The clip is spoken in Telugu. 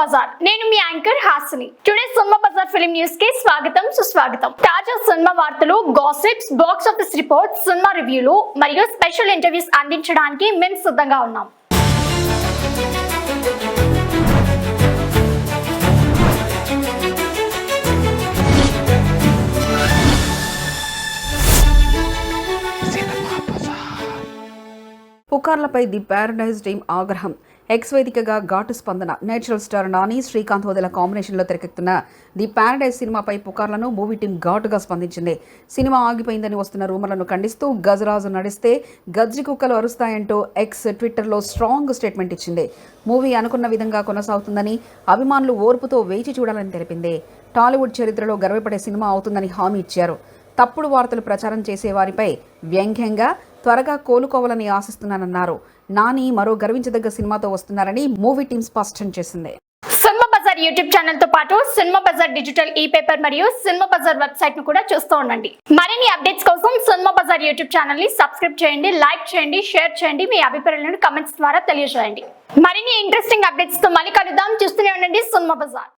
బజార్. నేను మీ anchor Hasini. Today cinema Bazaar film news కి స్వాగతం సుస్వాగతం. తాజా సినిమా వార్తలు, gossips, box office reports, cinema రివ్యూలు మరియు స్పెషల్ ఇంటర్వ్యూస్ అందించడానికి మేము సిద్ధంగా ఉన్నాం. పుకార్లపై ది ప్యారడైజ్ టీమ్ ఆగ్రహం. ఎక్స్ వేదికగా ఘాటు స్పందన. నేచురల్ స్టార్ నాని, శ్రీకాంత్ వదిల కాంబినేషన్లో తెరకెక్కుతున్న ది ప్యారడైజ్ సినిమాపై పుకార్లను మూవీ టీం ఘాటుగా స్పందించింది. సినిమా ఆగిపోయిందని వస్తున్న రూమర్లను ఖండిస్తూ గజరాజు నడిస్తే గజ్జి కుక్కలు అరుస్తాయంటూ ఎక్స్ ట్విట్టర్లో స్ట్రాంగ్ స్టేట్మెంట్ ఇచ్చింది. మూవీ అనుకున్న విధంగా కొనసాగుతుందని, అభిమానులు ఓర్పుతో వేచి చూడాలని తెలిపింది. టాలీవుడ్ చరిత్రలో గర్వపడే సినిమా అవుతుందని హామీ ఇచ్చారు. తప్పుడు వార్తలు ప్రచారం చేసే వారిపై వ్యంగ్యంగా త్వరగా కోలుకోవాలని ఆశిస్తున్నానన్నారు. నాని మరో గర్వించదగ్గ సినిమాతో వస్తున్నారని మూవీ టీం స్పష్టం చేసింది. సినిమా బజార్ యూట్యూబ్ ఛానల్ తో పాటు సినిమా బజార్ డిజిటల్ ఈ పేపర్ మరియు సినిమా బజార్ వెబ్సైట్ ను కూడా చూస్తూ ఉండండి. మరిన్ని అప్డేట్స్ కోసం సినిమా బజార్ యూట్యూబ్ ఛానల్ ని సబ్స్క్రైబ్ చేయండి, లైక్ చేయండి, షేర్ చేయండి, మీ అభిప్రాయాలను కమెంట్స్ ద్వారా తెలియజేయండి. మరిన్ని ఇంట్రెస్టింగ్ అప్డేట్స్ తో మళ్ళీ కలుద్దాం. చూస్తూనే ఉండండి సినిమా బజార్.